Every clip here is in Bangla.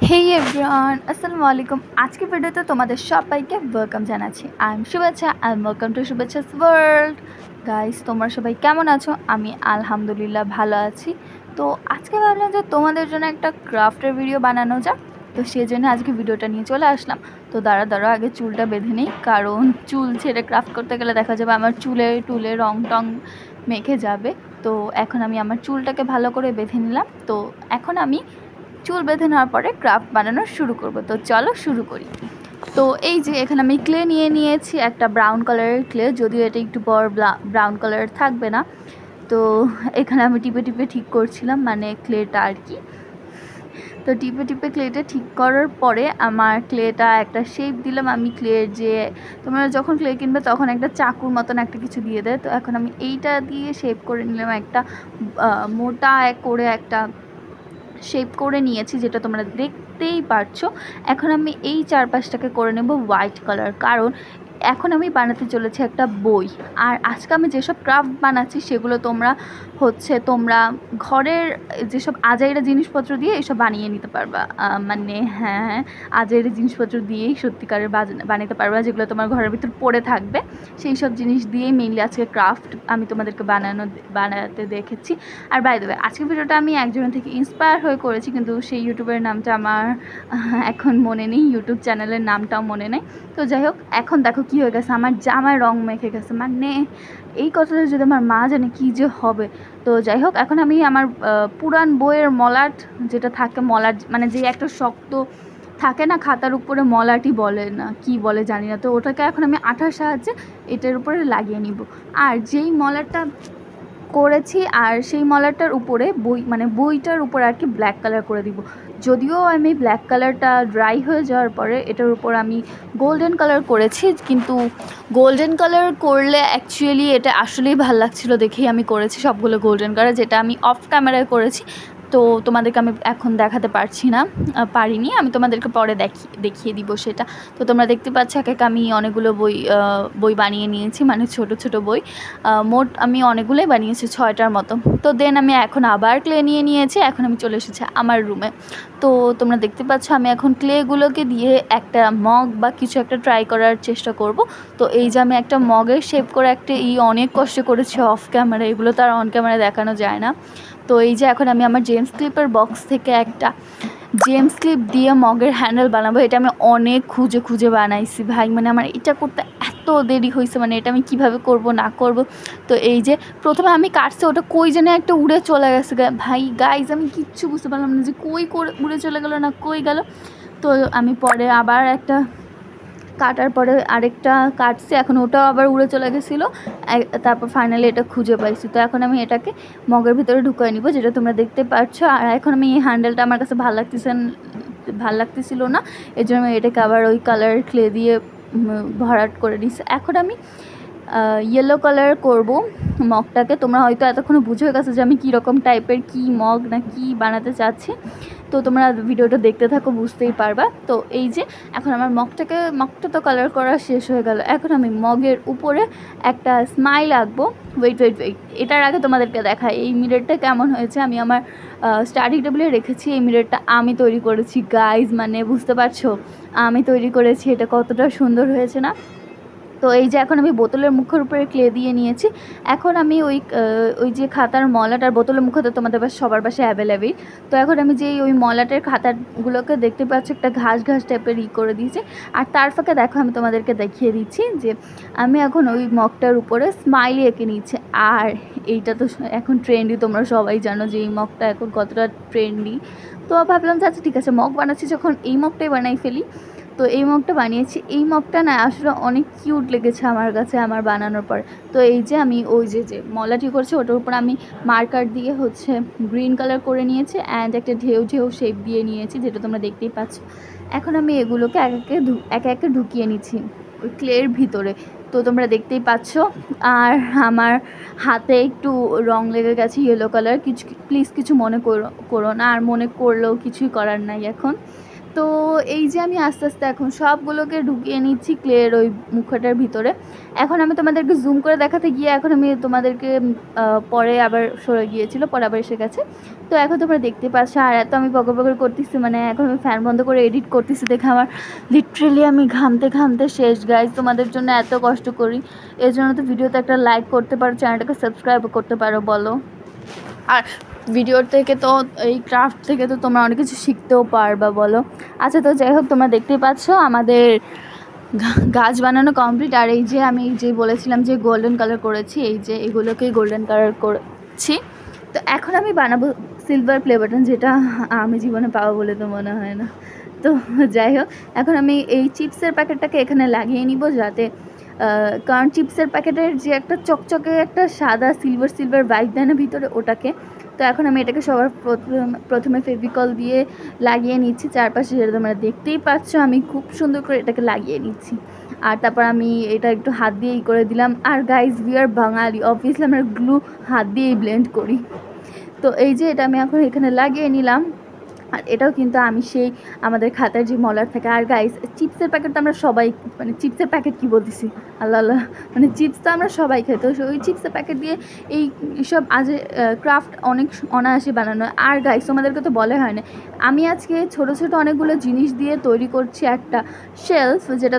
হেই এভরিওয়ান, আসসালামু আলাইকুম। আজকে ভিডিওতে তোমাদের সবাইকে ওয়েলকাম জানাচ্ছি। I am Shubhechha and welcome to Shubhechha's world. Guys, তোমরা সবাই কেমন আছো? আমি আলহামদুলিল্লাহ ভালো আছি। তো আজকে ভাবলাম যে তোমাদের জন্য একটা ক্রাফটের ভিডিও বানানো যাক। তো সেই জন্য আজকে ভিডিওটা নিয়ে চলে আসলাম। তো দাঁড়া আগে চুলটা বেঁধে নিই, কারণ চুল ছেড়ে ক্রাফট করতে গেলে দেখা যাবে আমার চুলে টুলে রং টং মেখে যাবে। তো এখন আমি আমার চুলটাকে ভালো করে বেঁধে নিলাম। তো এখন আমি চুল বেঁধে নেওয়ার পরে ক্রাফট বানানো শুরু করব। তো চলো শুরু করি। তো এই যে এখানে আমি ক্লে নিয়ে নিয়েছি, একটা ব্রাউন কালারের ক্লে, যদিও এটা একটু পর ব্রাউন কালারের থাকবে না। তো এখানে আমি টিপে টিপে ঠিক করছিলাম, মানে ক্লেটা আর কি। তো টিপে টিপে ক্লেটা ঠিক করার পরে আমার ক্লেটা একটা শেপ দিলাম। আমি ক্লের যে তোমরা যখন ক্লে কিনবে তখন একটা চাকুর মতন একটা কিছু দিয়ে দেয়, তো এখন আমি এইটা দিয়ে শেপ করে নিলাম, একটা মোটা করে একটা শেপ করে নিয়েছি, যেটা তোমরা দেখতেই পারছো। এখন আমি এই চারপাশটাকে করে নেব হোয়াইট কালার, কারণ এখন আমি বানাতে চলেছি একটা বই। আর আজকে আমি যেসব ক্রাফট বানাচ্ছি সেগুলো তোমরা ঘরের যেসব আজাইরা জিনিসপত্র দিয়ে এসব বানিয়ে নিতে পারবা। মানে হ্যাঁ, আজাইরা জিনিসপত্র দিয়েই সত্যিকারের বানাতে পারবা, যেগুলো তোমার ঘরের ভিতর পড়ে থাকবে। সেই সব জিনিস দিয়েই মেনলি আজকে ক্রাফট আমি তোমাদেরকে বানাতে দেখেছি। আর বাই দ্য ওয়ে, আজকের ভিডিওটা আমি একজনের থেকে ইন্সপায়ার হয়ে করেছি, কিন্তু সেই ইউটিউবের নামটা আমার এখন মনে নেই, ইউটিউব চ্যানেলের নামটাও মনে নেই। তো যাই হোক, এখন দেখো কী হয়ে গেছে, আমার জামায় রং মেখে গেছে। মানে এই কথাটা যদি আমার মা জানে কী যে হবে। তো যাই হোক, এখন আমি আমার পুরান বইয়ের মলাট যেটা থাকে, মলাট মানে যে একটা শক্ত থাকে না খাতার উপরে, মলাটই বলে না কি বলে জানি না, তো ওটাকে এখন আমি আঠার সাহায্যে এটার উপরে লাগিয়ে নিব। আর যেই মলাটটা করেছি আর সেই মলারটার উপরে বইটার উপরে আর কি ব্ল্যাক কালার করে দিব। যদিও আমি ব্ল্যাক কালারটা ড্রাই হয়ে যাওয়ার পরে এটার উপর আমি গোল্ডেন কালার করেছি, কিন্তু গোল্ডেন কালার করলে অ্যাকচুয়ালি এটা আসলেই ভালো লাগছিলো দেখেই আমি করেছি সবগুলো গোল্ডেন কালার, যেটা আমি অফ ক্যামেরায় করেছি। তো তোমাদেরকে আমি এখন দেখাতে পারিনি, আমি তোমাদেরকে পরে দেখিয়ে দিব সেটা। তো তোমরা দেখতে পাচ্ছ এক আমি অনেকগুলো বই বানিয়ে নিয়েছি, মানে ছোট ছোট বই। মোট আমি অনেকগুলোই বানিয়েছি, 6টার মতো। তো দেন আমি এখন আবার ক্লে নিয়েছি, এখন আমি চলে এসেছি আমার রুমে। তো তোমরা দেখতে পাচ্ছ আমি এখন ক্লেগুলোকে দিয়ে একটা মগ বা কিছু একটা ট্রাই করার চেষ্টা করব। তো এই যে আমি একটা মগের শেপ করে একটা অনেক কষ্ট করেছি অফ ক্যামেরা, এগুলো তো আর অন ক্যামেরায় দেখানো যায় না। তো এই যে এখন আমি আমার জেমস ক্লিপের বক্স থেকে একটা জেমস ক্লিপ দিয়ে মগের হ্যান্ডেল বানাবো। এটা আমি অনেক খুঁজে বানাইছি ভাই, মানে আমার এটা করতে এত দেরি হয়েছে, মানে এটা আমি কিভাবে করব না করব। তো এই যে প্রথমে আমি কাটছি, ওটা কই যেন একটা উড়ে চলে গেছে ভাই। গাইজ, আমি কিচ্ছু বুঝতে পারলাম না যে উড়ে চলে গেল না কই গেল। তো আমি পরে আবার একটা কাটার পরে আরেকটা কাটছি, এখন ওটাও আবার উড়ে চলে গেছিলো। তারপর ফাইনালি এটা খুঁজে পাইছি। তো এখন আমি এটাকে মগের ভিতরে ঢুকিয়ে নিব, যেটা তোমরা দেখতে পাচ্ছ। আর এখন আমি এই হ্যান্ডেলটা আমার কাছে ভালো লাগতেছিল না, এই জন্য আমি এটাকে আবার ওই কালার ক্লে দিয়ে ভরাট করে নিচ্ছি। এখন আমি ইয়েলো কালার করব মগটাকে। তোমরা হয়তো এতক্ষণে বুঝে গেছো যে আমি কীরকম টাইপের কী মগ না কি বানাতে চাচ্ছি। তো তোমরা ভিডিওটা দেখতে থাকো, বুঝতেই পারবা। তো এই যে এখন আমার মগটা তো কালার করা শেষ হয়ে গেল। এখন আমি মগের উপরে একটা স্মাইল আঁকবো। ওয়েট, এটার আগে তোমাদেরকে দেখাই এই মিররটা কেমন হয়েছে। আমি আমার স্টাডি টেবিলে রেখেছি, এই মিররটা আমি তৈরি করেছি গাইজ, মানে বুঝতে পারছো আমি তৈরি করেছি, এটা কতটা সুন্দর হয়েছে না। তো এই যে এখন আমি বোতলের মুখের উপরে ক্লে দিয়ে নিয়েছি। এখন আমি ওই যে খাতার মলাট আর বোতলের মুখ তো তোমাদের সবার বাসায় অ্যাভেলেবেল। তো এখন আমি ওই মলাটের খাতাগুলোকে দেখতে পাচ্ছি একটা ঘাস টাইপের করে দিয়েছি। আর তার ফাঁকে দেখো আমি তোমাদেরকে দেখিয়ে দিচ্ছি যে আমি এখন ওই মগটার উপরে স্মাইলি এঁকে নিচ্ছি। আর এইটা তো এখন ট্রেন্ডি, তোমরা সবাই জানো যে এই মগটা এখন কতটা ট্রেন্ডি। তো ভাবলাম যে আচ্ছা ঠিক আছে, মগ বানাচ্ছি যখন এই মগটাই বানাই ফেলি। তো এই মগটা বানিয়েছি, এই মগটা না আসলে অনেক কিউট লেগেছে আমার কাছে আমার বানানোর পর। তো এই যে আমি ওই যে মলাটি করছি ওটার উপর আমি মার্কার দিয়ে গ্রিন কালার করে নিয়েছি, অ্যান্ড একটা ঢেউ শেপ দিয়ে নিয়েছি, যেটা তোমরা দেখতেই পাচ্ছ। এখন আমি এগুলোকে একে একে ঢুকিয়ে নিচ্ছি ওই ক্লের ভিতরে। তো তোমরা দেখতেই পাচ্ছ। আর আমার হাতে একটু রং লেগে গেছে ইয়েলো কালার, প্লিজ কিছু মনে করো না, আর মনে করলেও কিছুই করার নাই এখন। তো তো এই যে আমি আস্তে আস্তে এখন সবগুলোকে ঢুকিয়ে নিচ্ছি ক্লের ওই মুখটার ভিতরে। এখন আমি তোমাদেরকে জুম করে দেখাতে গিয়ে এখন আমি তোমাদেরকে পরে আবার সরে গিয়েছিল, পরে আবার এসে গেছে। তো এখন তোমরা দেখতে পাচ্ছ, আর এত আমি বকর বকর করতেছি, মানে এখন আমি ফ্যান বন্ধ করে এডিট করতেছি দেখে আমার লিটারেলি আমি ঘামতে ঘামতে শেষ। গাইজ তোমাদের জন্য এত কষ্ট করি, এর জন্য তো ভিডিওতে একটা লাইক করতে পারো, চ্যানেলটাকে সাবস্ক্রাইব করতে পারো বলো। আর ভিডিওর থেকে তো এই ক্রাফট থেকে তো তোমরা অনেক কিছু শিখতেও পারবা বলো। আচ্ছা, তো যাই হোক, তোমরা দেখতেই পাচ্ছ আমাদের গাছ বানানো কমপ্লিট। আর এই যে আমি যে বলেছিলাম যে গোল্ডেন কালার করেছি, এই যে এগুলোকেই গোল্ডেন কালার করেছি। তো এখন আমি বানাবো সিলভার প্লে বাটন, যেটা আমি জীবনে পাবো বলে তো মনে হয় না। তো যাই হোক, এখন আমি এই চিপসের প্যাকেটটাকে এখানে লাগিয়ে নিব, যাতে কারণ চিপসের প্যাকেটের যে একটা চকচকে একটা সাদা সিলভার সিলভার ভাইব দেয় না ভিতরে, ওটাকে। তো এখন আমি এটাকে সবার প্রথমে ফেভিকল দিয়ে লাগিয়ে নিচ্ছি চারপাশে, যেটা তোমরা দেখতেই পাচ্ছ। আমি খুব সুন্দর করে এটাকে লাগিয়ে নিচ্ছি, আর তারপর আমি এটা একটু হাত দিয়েই করে দিলাম। আর guys, we are Bangali, obviously আমরা গ্লু হাত দিয়েই ব্লেন্ড করি। তো এই যে এটা আমি এখন এখানে লাগিয়ে নিলাম। আর এটাও কিন্তু আমি সেই আমাদের খাতার যে মলার থাকে। আর গাইস, চিপসের প্যাকেট তো আমরা সবাই, মানে চিপসের প্যাকেট কী বলতেছি, আল্লাহ আল্লাহ, মানে চিপস তো আমরা সবাই খাই। তো ওই চিপসের প্যাকেট দিয়ে এই সব আজ ক্রাফট অনেক অনায়াসে বানানো। আর গাইস, তোমাদেরকে তো বলে হয় না, আমি আজকে ছোটো ছোটো অনেকগুলো জিনিস দিয়ে তৈরি করছি একটা শেলফ, যেটা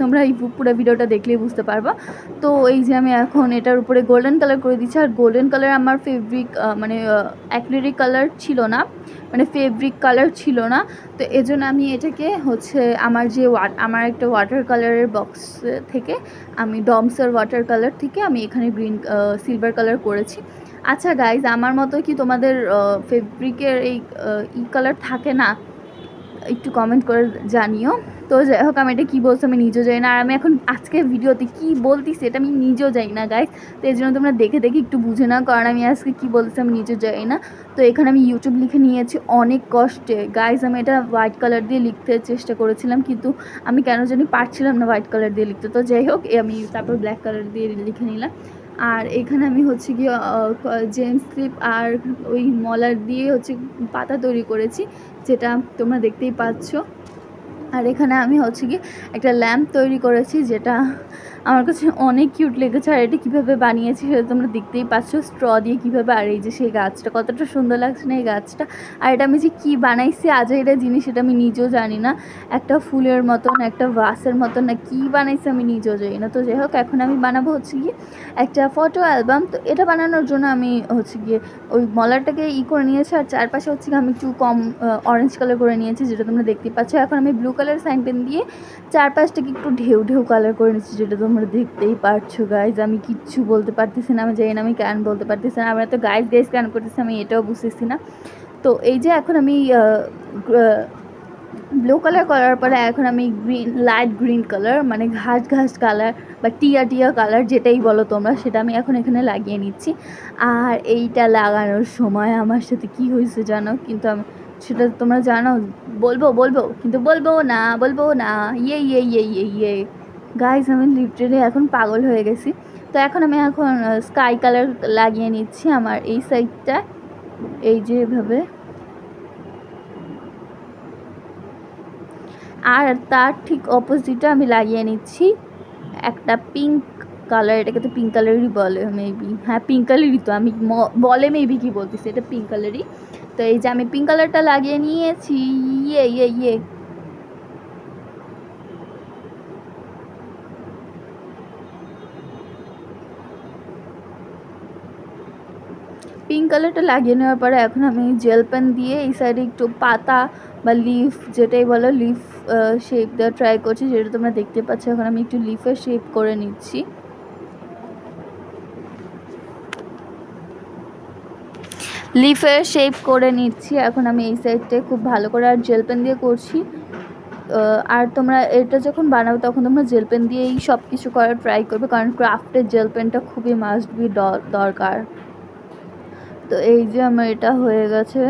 তোমরা এই পুরো ভিডিওটা দেখলেই বুঝতে পারবা। তো এই যে আমি এখন এটার উপরে গোল্ডেন কালার করে দিচ্ছি। আর গোল্ডেন কালার আমার ফেব্রিক মানে অ্যাক্রিলিক কালার ছিল না, মানে ফেব্রিক কালার ছিল না। তো এজন্য আমি এটাকে হচ্ছে আমার একটা ওয়াটার কালারের বক্স থেকে, আমি ডমসের ওয়াটার কালার থেকে আমি এখানে সিলভার কালার করেছি। আচ্ছা গাইজ, আমার মতো কি তোমাদের ফেব্রিকের এই কালার থাকে না? একটু কমেন্ট করে জানিও। তো যাই হোক, আমি এটা কী বলছি আমি নিজেও জানি না, আর আমি এখন আজকে ভিডিওতে কী বলতেছি এটা আমি নিজেও জানি না গাইজ। তো এই জন্য তোমরা দেখে দেখে একটু বুঝে নাও, কারণ আমি আজকে কী বলতেছি আমি নিজেও জানি না। তো এখানে আমি ইউটিউব লিখে নিয়েছি অনেক কষ্টে গাইজ। আমি এটা হোয়াইট কালার দিয়ে লিখতে চেষ্টা করেছিলাম, কিন্তু আমি কেন জানি পারছিলাম না হোয়াইট কালার দিয়ে লিখতে। তো যাই হোক, আমি তারপর ব্ল্যাক কালার দিয়ে লিখে নিলাম। আর এখানে আমি হচ্ছে গিয়ে জেমস ক্লিপ আর ওই মলার দিয়ে হচ্ছে পাতা তৈরি করেছি, যেটা তোমরা দেখতেই পাচ্ছ। আর এখানে আমি হচ্ছে কি একটা ল্যাম্প তৈরি করেছি, যেটা আমার কাছে অনেক কিউট লেগেছে। আর এটা কীভাবে বানিয়েছি সেটা তোমরা দেখতেই পাচ্ছ, স্ট্র দিয়ে কীভাবে। আর এই যে সেই গাছটা কতটা সুন্দর লাগছে না এই গাছটা। আর এটা আমি যে কী বানাইছি আজ এটা জিনিস, সেটা আমি নিজেও জানি না। একটা ফুলের মতন, একটা ভাসের মতন না কী বানাইছি আমি নিজেও জানি না। তো যাই হোক, এখন আমি বানাবো হচ্ছে গিয়ে একটা ফটো অ্যালবাম। তো এটা বানানোর জন্য আমি হচ্ছে গিয়ে ওই মলারটাকে করে নিয়েছি, আর চারপাশে হচ্ছে আমি একটু কম অরেঞ্জ কালার করে নিয়েছি, যেটা তোমরা দেখতে পাচ্ছ। এখন আমি ব্লু কালার সাইন পেন দিয়ে চারপাশটাকে একটু ঢেউ ঢেউ কালার করে নিচ্ছি, যেটা তোমরা দেখতেই পারছো গাইজ। আমি কিচ্ছু বলতে পারতেছি না, আমি জানি না আমি কেন বলতে পারতেছি না, আমরা তো গাইজ কেন করতেছি আমি এটাও বুঝতেছি না। তো এই যে এখন আমি ব্লু কালার করার পরে এখন আমি লাইট গ্রিন কালার, মানে ঘাস ঘাস কালার বা টিয়া টিয়া কালার যেটাই বলো তোমরা, সেটা আমি এখন এখানে লাগিয়ে নিচ্ছি। আর এইটা লাগানোর সময় আমার সাথে কি হয়েছে জানো, কিন্তু আমি সেটা তোমরা জানো, বলবো কিন্তু বলবো না ইয়ে গাইজ, আমি লিটারেলি এখন পাগল হয়ে গেছি। তো এখন আমি স্কাই কালার লাগিয়ে নিচ্ছি আমার এই সাইডটা, এই যে এভাবে। আর তার ঠিক অপোজিটে আমি লাগিয়ে নিচ্ছি একটা পিঙ্ক কালার, এটাকে তো পিঙ্ক কালারই বলে মেবি, হ্যাঁ পিঙ্ক কালারই তো, আমি বলে মেবি কি বলতেছি, এটা পিঙ্ক কালারই। তো এই যে আমি পিঙ্ক কালারটা লাগিয়ে নিয়েছি, ইয়ে পিঙ্ক কালারটা লাগিয়ে নেওয়ার পরে এখন আমি জেল পেন দিয়ে এই সাইডে একটু পাতা বা লিফ যেটাই বলো, লিফ শেপ দেওয়া ট্রাই করছি, যেটা তোমরা দেখতে পাচ্ছ। এখন আমি একটু লিফের শেপ করে নিচ্ছি, এখন আমি এই সাইডটায় খুব ভালো করে আর জেল পেন দিয়ে করছি। আর তোমরা এটা যখন বানাবে তখন তোমরা জেল পেন দিয়েই সব কিছু করার ট্রাই করবে, কারণ ক্রাফটের জেল পেনটা খুবই মাস্ট বি দরকার। তো এই যে আমার এটা হয়ে গেছে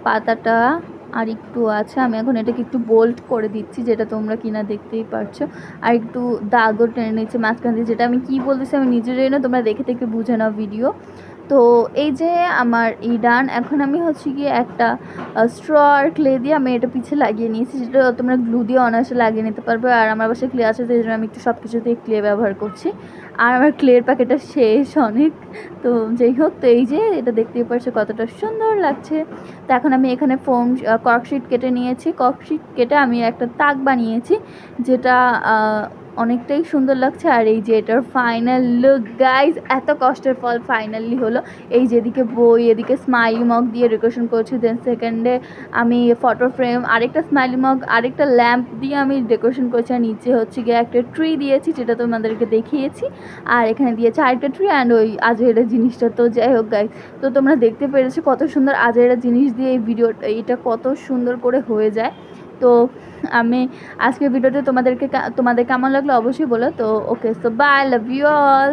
পাতাটা, আর একটু আছে, আমি এখন এটাকে একটু বোল্ড করে দিচ্ছি, যেটা তোমরা কিনা দেখতেই পারছো। আর একটু দাগও টেনে নিচ্ছে মাঝখান দিয়ে, যেটা আমি কী বলতেছি আমি নিজে জানি না, তোমরা দেখে বুঝে নাও ভিডিও। তো তো এই যে আমার ডান। এখন আমি হচ্ছে গিয়ে একটা স্ট্র আর ক্লে দিয়ে আমি এটা পিছে লাগিয়ে নিয়েছি, যেটা তোমরা গ্লু দিয়ে অনায়াসে লাগিয়ে নিতে পারবে। আর আমার বাসায় ক্লে আছে, তো এই জন্য আমি একটু সব কিছুতেই ক্লে ব্যবহার করছি। আর আমার ক্লের প্যাকেটটা শেষ অনেক। তো যাই হোক, তো এই যে এটা দেখতেই পারছো কতটা সুন্দর লাগছে। তো এখন আমি এখানে ফোম কর্কশিট কেটে নিয়েছি। কর্কশিট কেটে আমি একটা তাক বানিয়েছি, যেটা অনেকটাই সুন্দর লাগছে। আর এই যে এটার ফাইনাল লুক গাইজ, এত কষ্টের ফল ফাইনালি হলো। এই যে এদিকে বই, এদিকে স্মাইলি মগ দিয়ে ডেকোরেশন করছি। দেন সেকেন্ডে আমি ফটো ফ্রেম, আরেকটা স্মাইলি মগ, আরেকটা ল্যাম্প দিয়ে আমি ডেকোরেশন করছি। আর নিচে হচ্ছে গিয়ে একটা ট্রি দিয়েছি, যেটা তোমাদেরকে দেখিয়েছি। আর এখানে দিয়েছি আরেকটা ট্রি অ্যান্ড ওই আজেরা জিনিসটা। তো যাই হোক গাইজ, তো তোমরা দেখতে পেরেছো কত সুন্দর আজেরা জিনিস দিয়ে এই ভিডিওটা, এটা কত সুন্দর করে হয়ে যায়। তো আমি আজকের ভিডিওতে তোমাদের কেমন লাগলো অবশ্যই বলো। তো okay, so bye, love you all.